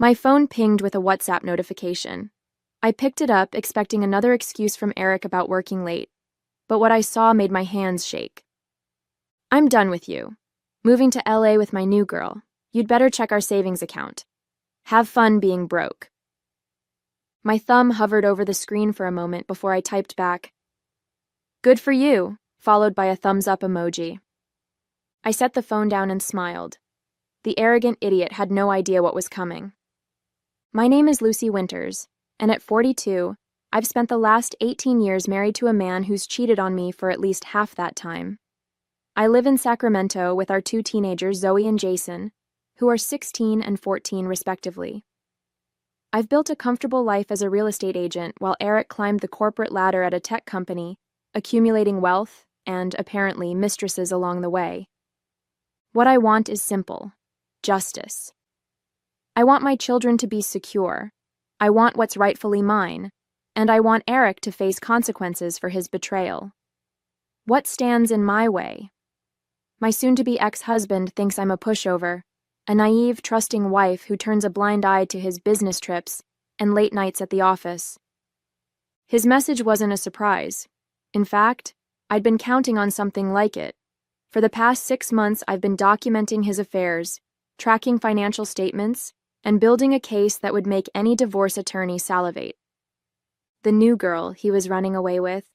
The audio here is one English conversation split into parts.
My phone pinged with a WhatsApp notification. I picked it up, expecting another excuse from Eric about working late, but what I saw made my hands shake. "I'm done with you. Moving to LA with my new girl. You'd better check our savings account. Have fun being broke." My thumb hovered over the screen for a moment before I typed back, "Good for you," followed by a thumbs up emoji. I set the phone down and smiled. The arrogant idiot had no idea what was coming. My name is Lucy Winters, and at 42, I've spent the last 18 years married to a man who's cheated on me for at least half that time. I live in Sacramento with our two teenagers, Zoe and Jason, who are 16 and 14 respectively. I've built a comfortable life as a real estate agent while Eric climbed the corporate ladder at a tech company, accumulating wealth and, apparently, mistresses along the way. What I want is simple: justice. I want my children to be secure. I want what's rightfully mine, and I want Eric to face consequences for his betrayal. What stands in my way? My soon-to-be ex-husband thinks I'm a pushover, a naive, trusting wife who turns a blind eye to his business trips and late nights at the office. His message wasn't a surprise. In fact, I'd been counting on something like it. For the past 6 months, I've been documenting his affairs, tracking financial statements, and building a case that would make any divorce attorney salivate. The new girl he was running away with?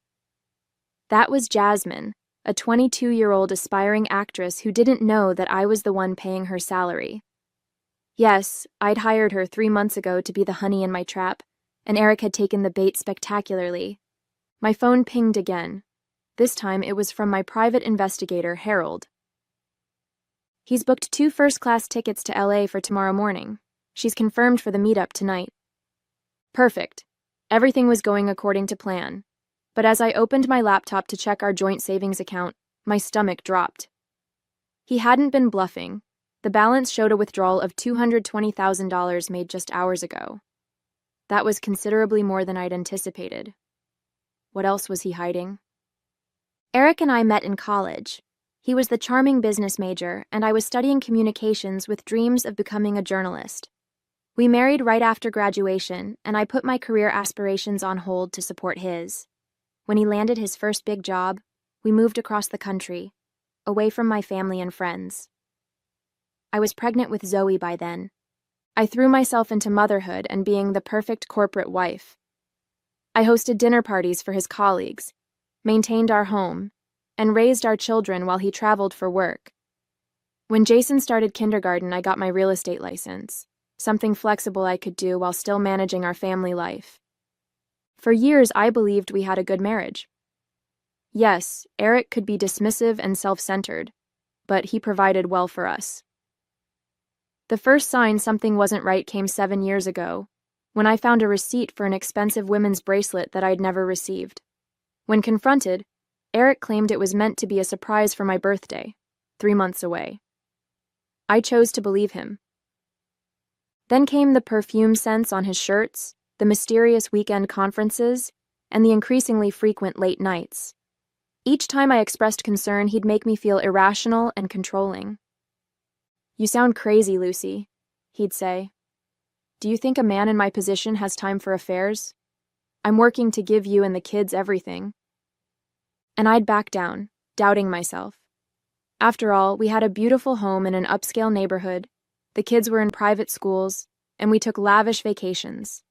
That was Jasmine, a 22-year-old aspiring actress who didn't know that I was the one paying her salary. Yes, I'd hired her 3 months ago to be the honey in my trap, and Eric had taken the bait spectacularly. My phone pinged again. This time it was from my private investigator, Harold. "He's booked 2 first-class tickets to LA for tomorrow morning. She's confirmed for the meetup tonight." Perfect. Everything was going according to plan. But as I opened my laptop to check our joint savings account, my stomach dropped. He hadn't been bluffing. The balance showed a withdrawal of $220,000 made just hours ago. That was considerably more than I'd anticipated. What else was he hiding? Eric and I met in college. He was the charming business major, and I was studying communications with dreams of becoming a journalist. We married right after graduation, and I put my career aspirations on hold to support his. When he landed his first big job, we moved across the country, away from my family and friends. I was pregnant with Zoe by then. I threw myself into motherhood and being the perfect corporate wife. I hosted dinner parties for his colleagues, maintained our home, and raised our children while he traveled for work. When Jason started kindergarten, I got my real estate license, something flexible I could do while still managing our family life. For years, I believed we had a good marriage. Yes, Eric could be dismissive and self-centered, but he provided well for us. The first sign something wasn't right came 7 years ago, when I found a receipt for an expensive women's bracelet that I'd never received. When confronted, Eric claimed it was meant to be a surprise for my birthday, 3 months away. I chose to believe him. Then came the perfume scents on his shirts, the mysterious weekend conferences, and the increasingly frequent late nights. Each time I expressed concern, he'd make me feel irrational and controlling. "You sound crazy, Lucy," he'd say. "Do you think a man in my position has time for affairs? I'm working to give you and the kids everything." And I'd back down, doubting myself. After all, we had a beautiful home in an upscale neighborhood, the kids were in private schools, and we took lavish vacations.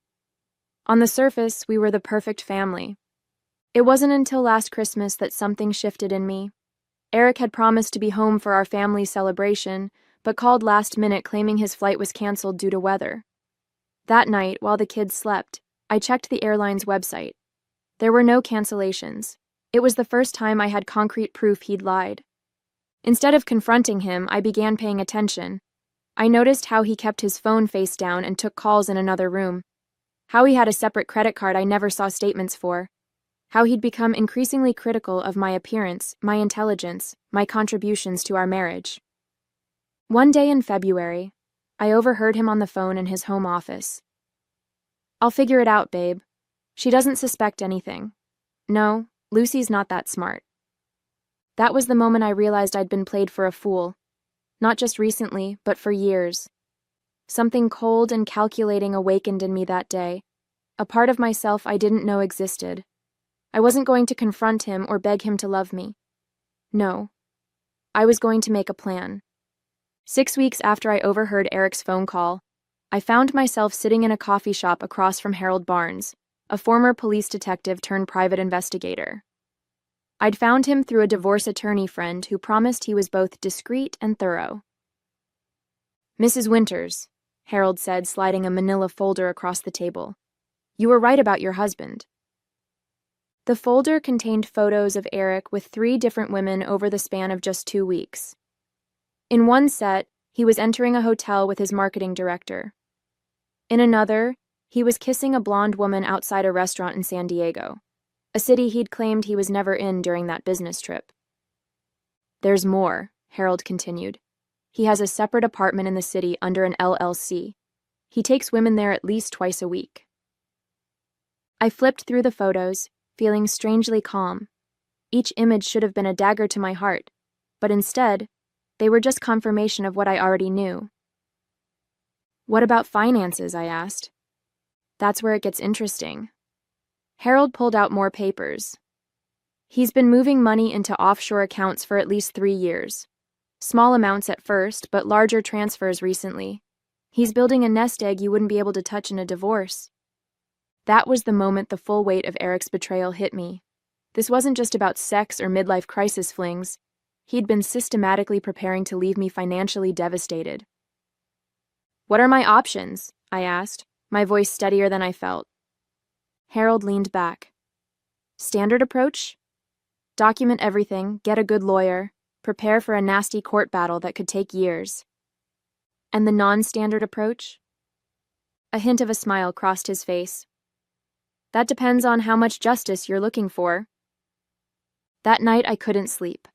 On the surface, we were the perfect family. It wasn't until last Christmas that something shifted in me. Eric had promised to be home for our family celebration, but called last minute claiming his flight was canceled due to weather. That night, while the kids slept, I checked the airline's website. There were no cancellations. It was the first time I had concrete proof he'd lied. Instead of confronting him, I began paying attention. I noticed how he kept his phone face down and took calls in another room. How he had a separate credit card I never saw statements for. How he'd become increasingly critical of my appearance, my intelligence, my contributions to our marriage. One day in February, I overheard him on the phone in his home office. "I'll figure it out, babe. She doesn't suspect anything. No, Lucy's not that smart." That was the moment I realized I'd been played for a fool. Not just recently, but for years. Something cold and calculating awakened in me that day, a part of myself I didn't know existed. I wasn't going to confront him or beg him to love me. No. I was going to make a plan. 6 weeks after I overheard Eric's phone call, I found myself sitting in a coffee shop across from Harold Barnes, a former police detective turned private investigator. I'd found him through a divorce attorney friend who promised he was both discreet and thorough. "Mrs. Winters," Harold said, sliding a manila folder across the table. "You were right about your husband." The folder contained photos of Eric with 3 different women over the span of just 2 weeks. In one set, he was entering a hotel with his marketing director. In another, he was kissing a blonde woman outside a restaurant in San Diego, a city he'd claimed he was never in during that business trip. "There's more," Harold continued. "He has a separate apartment in the city under an LLC. He takes women there at least twice a week." I flipped through the photos, feeling strangely calm. Each image should have been a dagger to my heart, but instead, they were just confirmation of what I already knew. "What about finances?" I asked. "That's where it gets interesting." Harold pulled out more papers. "He's been moving money into offshore accounts for at least 3 years. Small amounts at first, but larger transfers recently. He's building a nest egg you wouldn't be able to touch in a divorce." That was the moment the full weight of Eric's betrayal hit me. This wasn't just about sex or midlife crisis flings. He'd been systematically preparing to leave me financially devastated. "What are my options?" I asked, my voice steadier than I felt. Harold leaned back. "Standard approach? Document everything, get a good lawyer, prepare for a nasty court battle that could take years. And the non-standard approach?" A hint of a smile crossed his face. "That depends on how much justice you're looking for." That night I couldn't sleep.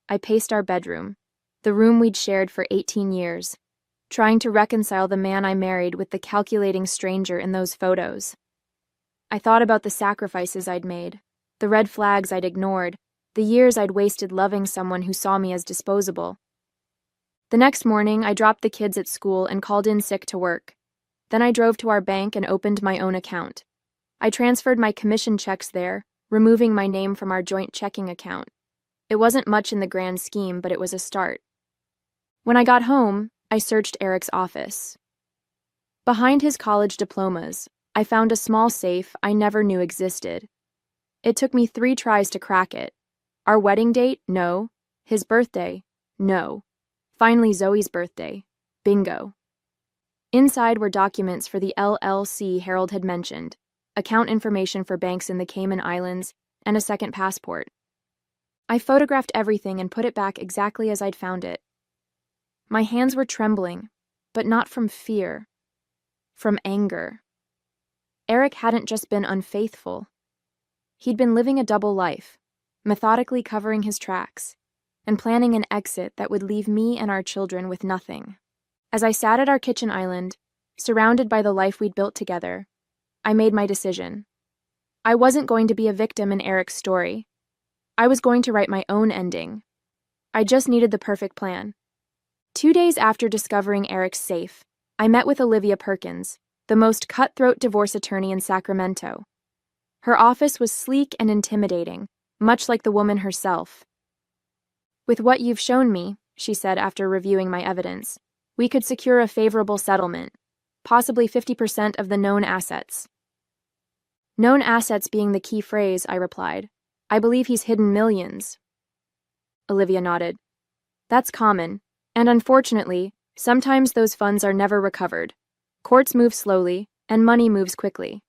I paced our bedroom, the room we'd shared for 18 years, trying to reconcile the man I married with the calculating stranger in those photos. I thought about the sacrifices I'd made, the red flags I'd ignored, the years I'd wasted loving someone who saw me as disposable. The next morning, I dropped the kids at school and called in sick to work. Then I drove to our bank and opened my own account. I transferred my commission checks there, removing my name from our joint checking account. It wasn't much in the grand scheme, but it was a start. When I got home, I searched Eric's office. Behind his college diplomas, I found a small safe I never knew existed. It took me 3 tries to crack it. Our wedding date? No. His birthday? No. Finally, Zoe's birthday. Bingo. Inside were documents for the LLC Harold had mentioned, account information for banks in the Cayman Islands, and a second passport. I photographed everything and put it back exactly as I'd found it. My hands were trembling, but not from fear, from anger. Eric hadn't just been unfaithful. He'd been living a double life, methodically covering his tracks, and planning an exit that would leave me and our children with nothing. As I sat at our kitchen island, surrounded by the life we'd built together, I made my decision. I wasn't going to be a victim in Eric's story. I was going to write my own ending. I just needed the perfect plan. 2 days after discovering Eric's safe, I met with Olivia Perkins, the most cutthroat divorce attorney in Sacramento. Her office was sleek and intimidating, much like the woman herself. "With what you've shown me," she said after reviewing my evidence, "we could secure a favorable settlement, possibly 50% of the known assets." "Known assets being the key phrase," I replied. "I believe he's hidden millions." Olivia nodded. "That's common, and unfortunately, sometimes those funds are never recovered. Courts move slowly, and money moves quickly."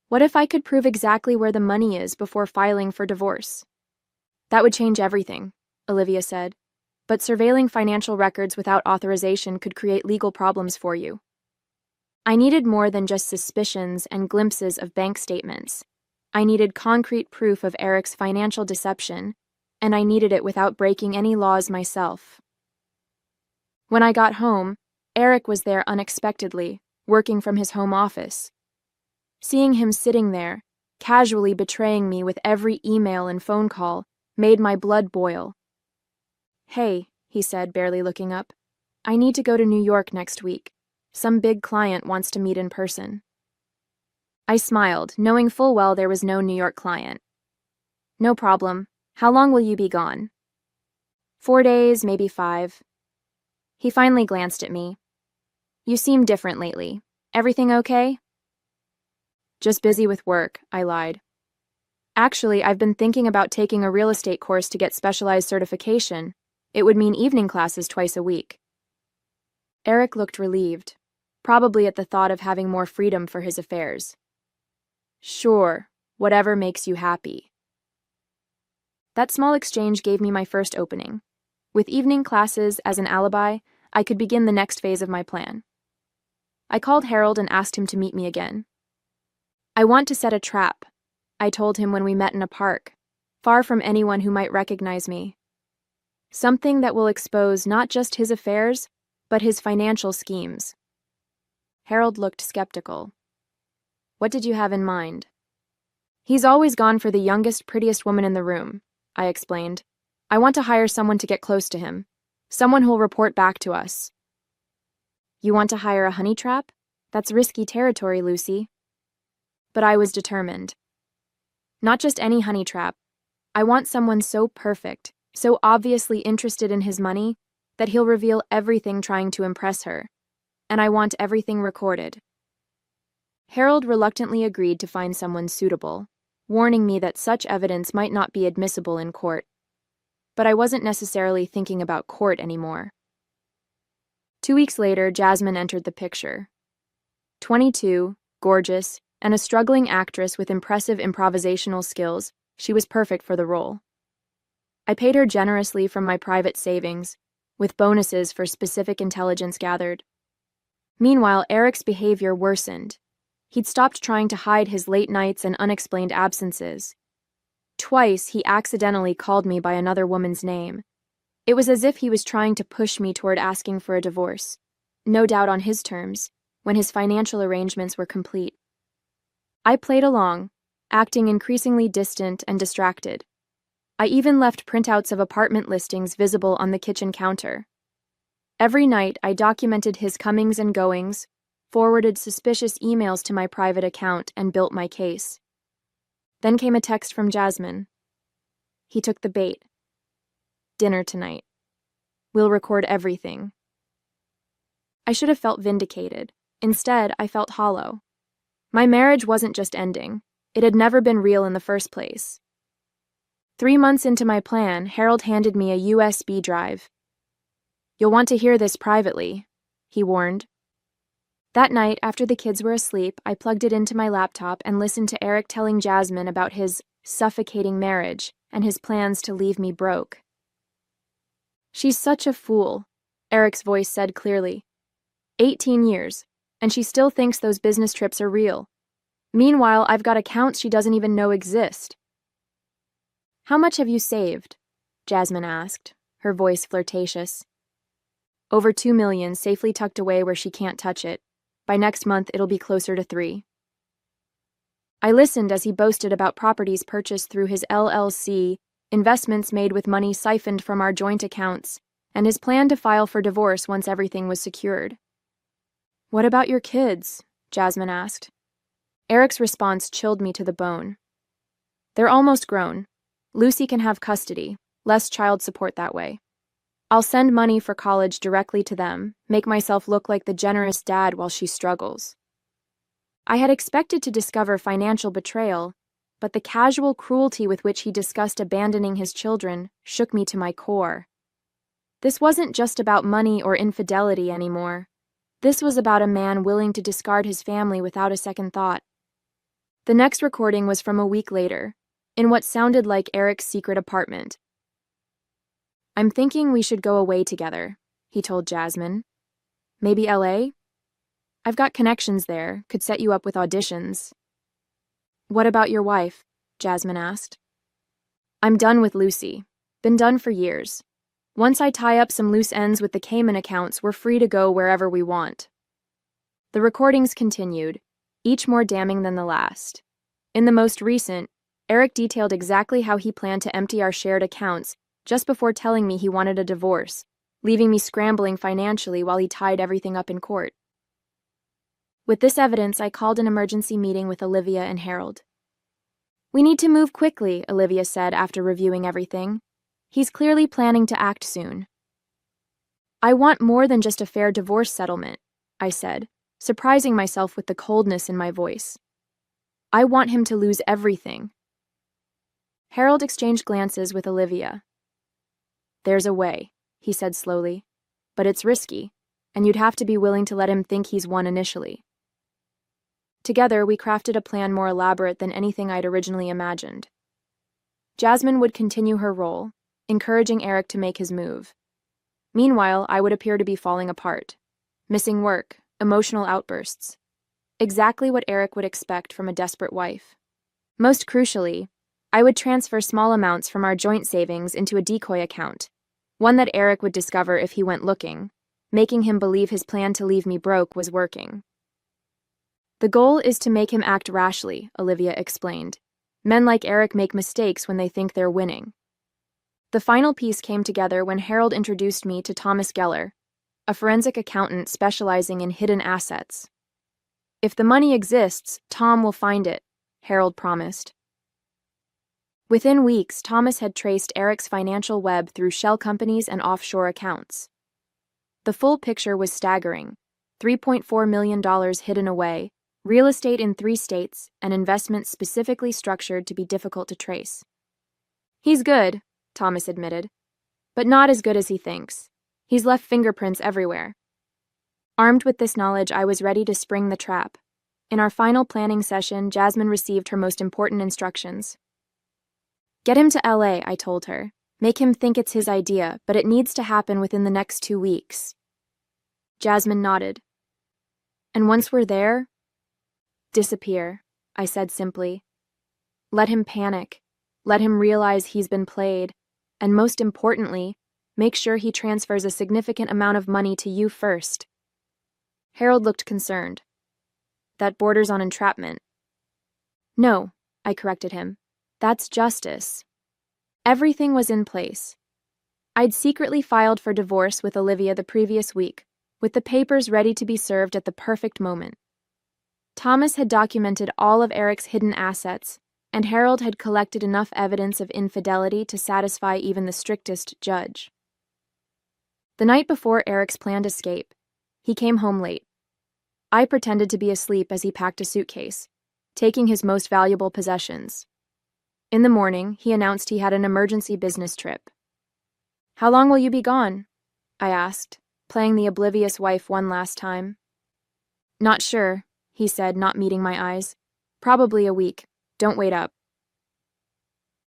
"What if I could prove exactly where the money is before filing for divorce?" "That would change everything," Olivia said. "But surveilling financial records without authorization could create legal problems for you." I needed more than just suspicions and glimpses of bank statements. I needed concrete proof of Eric's financial deception, and I needed it without breaking any laws myself. When I got home, Eric was there unexpectedly, working from his home office. Seeing him sitting there, casually betraying me with every email and phone call, made my blood boil. "Hey," he said, barely looking up. "I need to go to New York next week. Some big client wants to meet in person. I smiled, knowing full well there was no New York client. No problem. How long will you be gone? 4 days, maybe 5. He finally glanced at me. You seem different lately. Everything okay? Just busy with work, I lied. Actually, I've been thinking about taking a real estate course to get specialized certification. It would mean evening classes twice a week. Eric looked relieved, probably at the thought of having more freedom for his affairs. Sure, whatever makes you happy. That small exchange gave me my first opening. With evening classes as an alibi, I could begin the next phase of my plan. I called Harold and asked him to meet me again. I want to set a trap, I told him when we met in a park, far from anyone who might recognize me. Something that will expose not just his affairs, but his financial schemes. Harold looked skeptical. What did you have in mind? He's always gone for the youngest, prettiest woman in the room, I explained. I want to hire someone to get close to him, someone who'll report back to us. You want to hire a honey trap? That's risky territory, Lucy. But I was determined. Not just any honey trap. I want someone so perfect, so obviously interested in his money, that he'll reveal everything trying to impress her. And I want everything recorded. Harold reluctantly agreed to find someone suitable, warning me that such evidence might not be admissible in court. But I wasn't necessarily thinking about court anymore. 2 weeks later, Jasmine entered the picture. 22, gorgeous, and a struggling actress with impressive improvisational skills, she was perfect for the role. I paid her generously from my private savings, with bonuses for specific intelligence gathered. Meanwhile, Eric's behavior worsened. He'd stopped trying to hide his late nights and unexplained absences. Twice, he accidentally called me by another woman's name. It was as if he was trying to push me toward asking for a divorce, no doubt on his terms, when his financial arrangements were complete. I played along, acting increasingly distant and distracted. I even left printouts of apartment listings visible on the kitchen counter. Every night, I documented his comings and goings, forwarded suspicious emails to my private account, and built my case. Then came a text from Jasmine. He took the bait. Dinner tonight. We'll record everything. I should have felt vindicated. Instead, I felt hollow. My marriage wasn't just ending. It had never been real in the first place. 3 months into my plan, Harold handed me a USB drive. You'll want to hear this privately, he warned. That night, after the kids were asleep, I plugged it into my laptop and listened to Eric telling Jasmine about his suffocating marriage and his plans to leave me broke. She's such a fool, Eric's voice said clearly. 18 years, and she still thinks those business trips are real. Meanwhile, I've got accounts she doesn't even know exist. How much have you saved? Jasmine asked, her voice flirtatious. Over 2 million, safely tucked away where she can't touch it. By next month, it'll be closer to 3. I listened as he boasted about properties purchased through his LLC, investments made with money siphoned from our joint accounts, and his plan to file for divorce once everything was secured. What about your kids? Jasmine asked. Eric's response chilled me to the bone. They're almost grown. Lucy can have custody, less child support that way. I'll send money for college directly to them, make myself look like the generous dad while she struggles. I had expected to discover financial betrayal, but the casual cruelty with which he discussed abandoning his children shook me to my core. This wasn't just about money or infidelity anymore. This was about a man willing to discard his family without a second thought. The next recording was from a week later, in what sounded like Eric's secret apartment. I'm thinking we should go away together, he told Jasmine. Maybe LA? I've got connections there, could set you up with auditions. What about your wife? Jasmine asked. I'm done with Lucy. Been done for years. Once I tie up some loose ends with the Cayman accounts, we're free to go wherever we want. The recordings continued, each more damning than the last. In the most recent, Eric detailed exactly how he planned to empty our shared accounts just before telling me he wanted a divorce, leaving me scrambling financially while he tied everything up in court. With this evidence, I called an emergency meeting with Olivia and Harold. "We need to move quickly," Olivia said after reviewing everything. "He's clearly planning to act soon." "I want more than just a fair divorce settlement," I said, surprising myself with the coldness in my voice. "I want him to lose everything." Harold exchanged glances with Olivia. "There's a way," he said slowly, "but it's risky, and you'd have to be willing to let him think he's won initially." Together, we crafted a plan more elaborate than anything I'd originally imagined. Jasmine would continue her role, encouraging Eric to make his move. Meanwhile, I would appear to be falling apart. Missing work, emotional outbursts. Exactly what Eric would expect from a desperate wife. Most crucially, I would transfer small amounts from our joint savings into a decoy account, one that Eric would discover if he went looking, making him believe his plan to leave me broke was working. "The goal is to make him act rashly," Olivia explained. "Men like Eric make mistakes when they think they're winning." The final piece came together when Harold introduced me to Thomas Geller, a forensic accountant specializing in hidden assets. "If the money exists, Tom will find it," Harold promised. Within weeks, Thomas had traced Eric's financial web through shell companies and offshore accounts. The full picture was staggering: $3.4 million hidden away, real estate in 3 states, and investments specifically structured to be difficult to trace. "He's good," Thomas admitted, "but not as good as he thinks. He's left fingerprints everywhere." Armed with this knowledge, I was ready to spring the trap. In our final planning session, Jasmine received her most important instructions. "Get him to LA," I told her. "Make him think it's his idea, but it needs to happen within the next 2 weeks." Jasmine nodded. "And once we're there?" "Disappear," I said simply. "Let him panic. Let him realize he's been played. And most importantly, make sure he transfers a significant amount of money to you first." Harold looked concerned. "That borders on entrapment." "No," I corrected him. "That's justice." Everything was in place. I'd secretly filed for divorce with Olivia the previous week, with the papers ready to be served at the perfect moment. Thomas had documented all of Eric's hidden assets, and Harold had collected enough evidence of infidelity to satisfy even the strictest judge. The night before Eric's planned escape, he came home late. I pretended to be asleep as he packed a suitcase, taking his most valuable possessions. In the morning, he announced he had an emergency business trip. "How long will you be gone?" I asked, playing the oblivious wife one last time. "Not sure," he said, not meeting my eyes. "Probably a week. Don't wait up."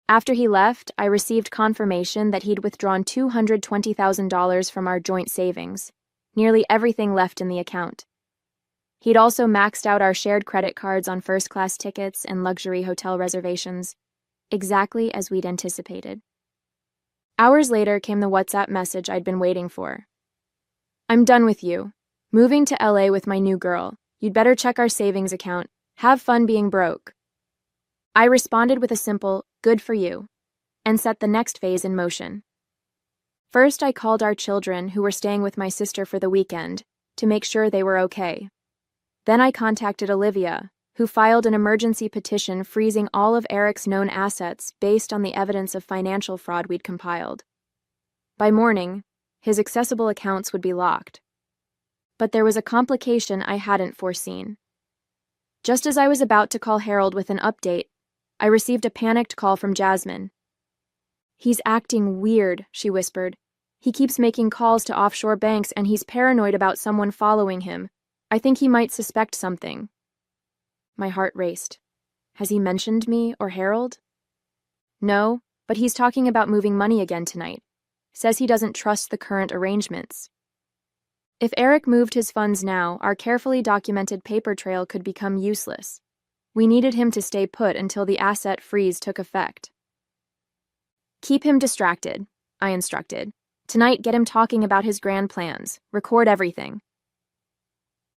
After he left, I received confirmation that he'd withdrawn $220,000 from our joint savings, nearly everything left in the account. He'd also maxed out our shared credit cards on first-class tickets and luxury hotel reservations, exactly as we'd anticipated. Hours later came the WhatsApp message I'd been waiting for. "I'm done with you. Moving to LA with my new girl. You'd better check our savings account. Have fun being broke." I responded with a simple, "Good for you," and set the next phase in motion. First, I called our children, who were staying with my sister for the weekend, to make sure they were okay. Then I contacted Olivia, who filed an emergency petition freezing all of Eric's known assets based on the evidence of financial fraud we'd compiled. By morning, his accessible accounts would be locked. But there was a complication I hadn't foreseen. Just as I was about to call Harold with an update, I received a panicked call from Jasmine. "He's acting weird," she whispered. "He keeps making calls to offshore banks and he's paranoid about someone following him. I think he might suspect something." My heart raced. Has he mentioned me or Harold? "No, but he's talking about moving money again tonight. Says he doesn't trust the current arrangements." If Eric moved his funds now, our carefully documented paper trail could become useless. We needed him to stay put until the asset freeze took effect. "Keep him distracted," I instructed. "Tonight, get him talking about his grand plans. Record everything."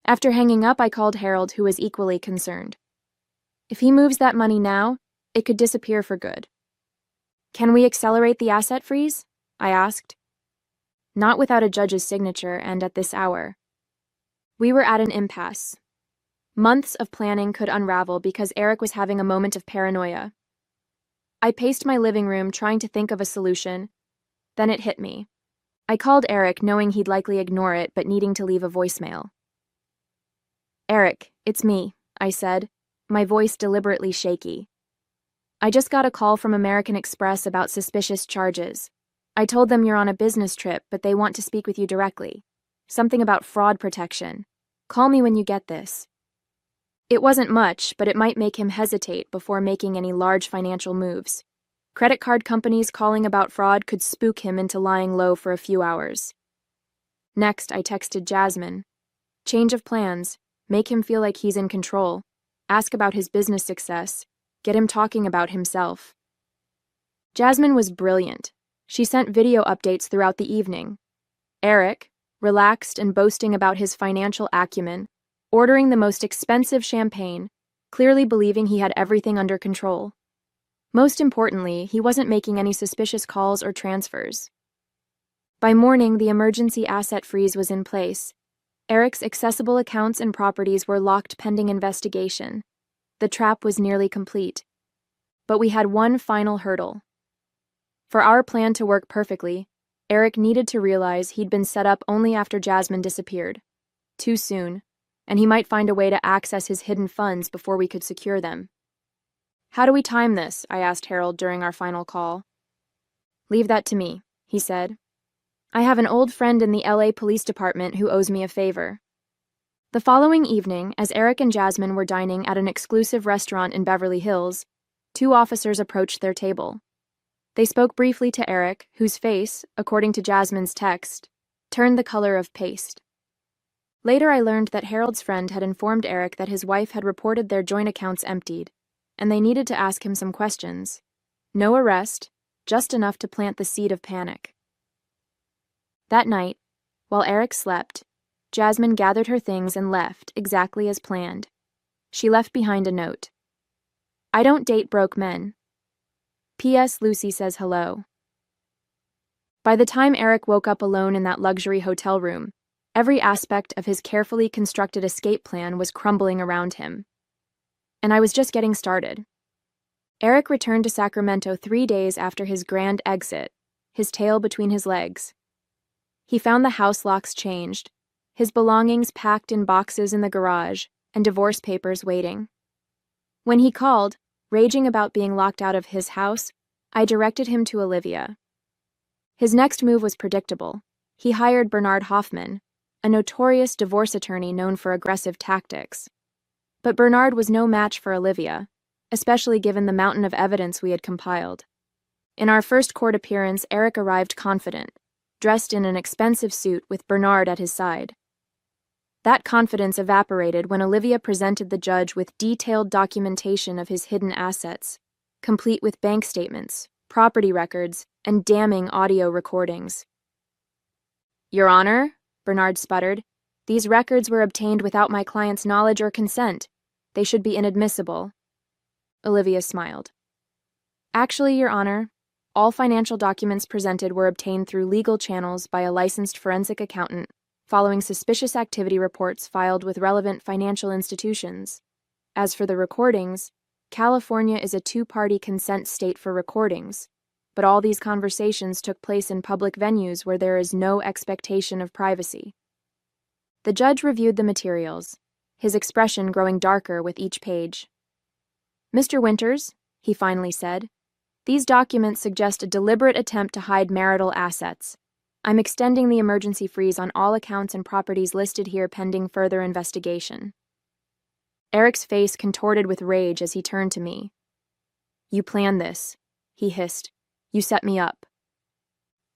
After hanging up, I called Harold, who was equally concerned. "If he moves that money now, it could disappear for good." "Can we accelerate the asset freeze?" I asked. "Not without a judge's signature and at this hour." We were at an impasse. Months of planning could unravel because Eric was having a moment of paranoia. I paced my living room trying to think of a solution. Then it hit me. I called Eric knowing he'd likely ignore it but needing to leave a voicemail. "Eric, it's me," I said, my voice deliberately shaky. "I just got a call from American Express about suspicious charges. I told them you're on a business trip, but they want to speak with you directly. Something about fraud protection. Call me when you get this." It wasn't much, but it might make him hesitate before making any large financial moves. Credit card companies calling about fraud could spook him into lying low for a few hours. Next, I texted Jasmine. Change of plans. Make him feel like he's in control. Ask about his business success. Get him talking about himself. Jasmine was brilliant. She sent video updates throughout the evening. Eric, relaxed and boasting about his financial acumen, ordering the most expensive champagne, clearly believing he had everything under control. Most importantly, he wasn't making any suspicious calls or transfers. By morning, the emergency asset freeze was in place. Eric's accessible accounts and properties were locked pending investigation. The trap was nearly complete. But we had one final hurdle. For our plan to work perfectly, Eric needed to realize he'd been set up only after Jasmine disappeared. Too soon, and he might find a way to access his hidden funds before we could secure them. "How do we time this?" I asked Harold during our final call. "Leave that to me," he said. "I have an old friend in the LA Police Department who owes me a favor." The following evening, as Eric and Jasmine were dining at an exclusive restaurant in Beverly Hills, two officers approached their table. They spoke briefly to Eric, whose face, according to Jasmine's text, turned the color of paste. Later I learned that Harold's friend had informed Eric that his wife had reported their joint accounts emptied, and they needed to ask him some questions. No arrest, just enough to plant the seed of panic. That night, while Eric slept, Jasmine gathered her things and left exactly as planned. She left behind a note. "I don't date broke men. P.S. Lucy says hello." By the time Eric woke up alone in that luxury hotel room, every aspect of his carefully constructed escape plan was crumbling around him. And I was just getting started. Eric returned to Sacramento 3 days after his grand exit, his tail between his legs. He found the house locks changed, his belongings packed in boxes in the garage, and divorce papers waiting. When he called, raging about being locked out of his house, I directed him to Olivia. His next move was predictable. He hired Bernard Hoffman, a notorious divorce attorney known for aggressive tactics. But Bernard was no match for Olivia, especially given the mountain of evidence we had compiled. In our first court appearance, Eric arrived confident, dressed in an expensive suit with Bernard at his side. That confidence evaporated when Olivia presented the judge with detailed documentation of his hidden assets, complete with bank statements, property records, and damning audio recordings. "Your Honor," Bernard sputtered, "these records were obtained without my client's knowledge or consent. They should be inadmissible." Olivia smiled. "Actually, Your Honor, all financial documents presented were obtained through legal channels by a licensed forensic accountant, following suspicious activity reports filed with relevant financial institutions. As for the recordings, California is a two-party consent state for recordings, but all these conversations took place in public venues where there is no expectation of privacy." The judge reviewed the materials, his expression growing darker with each page. "Mr. Winters," he finally said, "these documents suggest a deliberate attempt to hide marital assets. I'm extending the emergency freeze on all accounts and properties listed here pending further investigation." Eric's face contorted with rage as he turned to me. "You planned this," he hissed. "You set me up."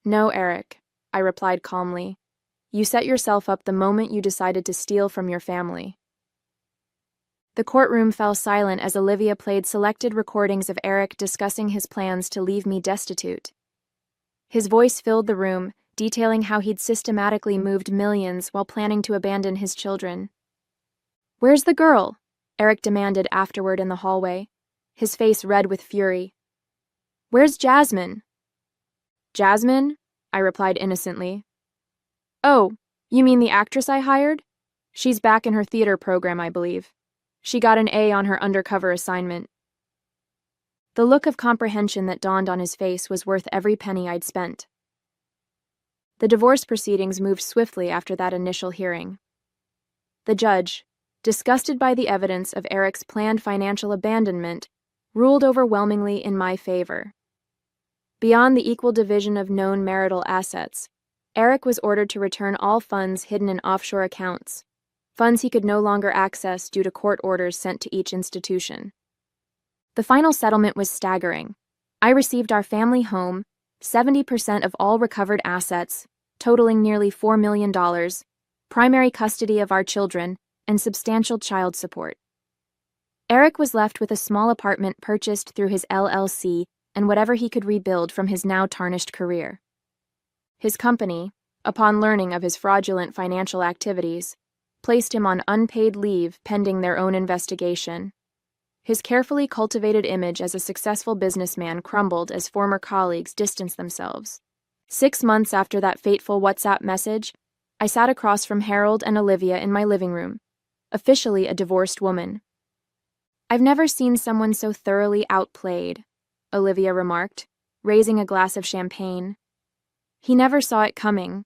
"No, Eric," I replied calmly. "You set yourself up the moment you decided to steal from your family." The courtroom fell silent as Olivia played selected recordings of Eric discussing his plans to leave me destitute. His voice filled the room, detailing how he'd systematically moved millions while planning to abandon his children. "Where's the girl?" Eric demanded afterward in the hallway, his face red with fury. "Where's Jasmine?" "Jasmine?" I replied innocently. "Oh, you mean the actress I hired? She's back in her theater program, I believe. She got an A on her undercover assignment. The look of comprehension that dawned on his face was worth every penny I'd spent. The divorce proceedings moved swiftly after that initial hearing. The judge, disgusted by the evidence of Eric's planned financial abandonment, ruled overwhelmingly in my favor. Beyond the equal division of known marital assets, Eric was ordered to return all funds hidden in offshore accounts, funds he could no longer access due to court orders sent to each institution. The final settlement was staggering. I received our family home, 70% of all recovered assets, totaling nearly $4 million, primary custody of our children, and substantial child support. Eric was left with a small apartment purchased through his LLC and whatever he could rebuild from his now tarnished career. His company, upon learning of his fraudulent financial activities, placed him on unpaid leave pending their own investigation. His carefully cultivated image as a successful businessman crumbled as former colleagues distanced themselves. 6 months after that fateful WhatsApp message, I sat across from Harold and Olivia in my living room, officially a divorced woman. "I've never seen someone so thoroughly outplayed," Olivia remarked, raising a glass of champagne. "He never saw it coming."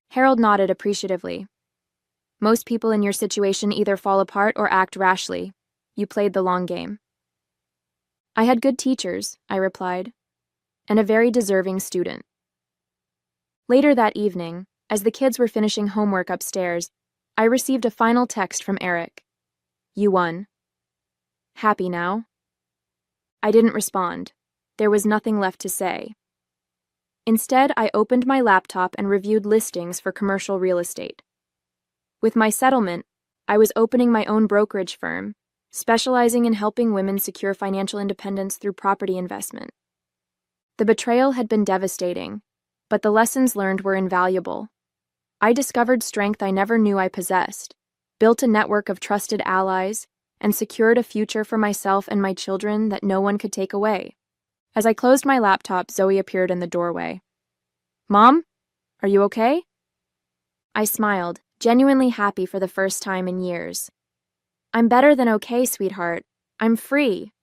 Harold nodded appreciatively. "Most people in your situation either fall apart or act rashly. You played the long game." "I had good teachers," I replied, "and a very deserving student." Later that evening, as the kids were finishing homework upstairs, I received a final text from Eric. "You won. Happy now?" I didn't respond. There was nothing left to say. Instead, I opened my laptop and reviewed listings for commercial real estate. With my settlement, I was opening my own brokerage firm, specializing in helping women secure financial independence through property investment. The betrayal had been devastating, but the lessons learned were invaluable. I discovered strength I never knew I possessed, built a network of trusted allies, and secured a future for myself and my children that no one could take away. As I closed my laptop, Zoe appeared in the doorway. "Mom, are you okay?" I smiled, genuinely happy for the first time in years. "I'm better than okay, sweetheart. I'm free."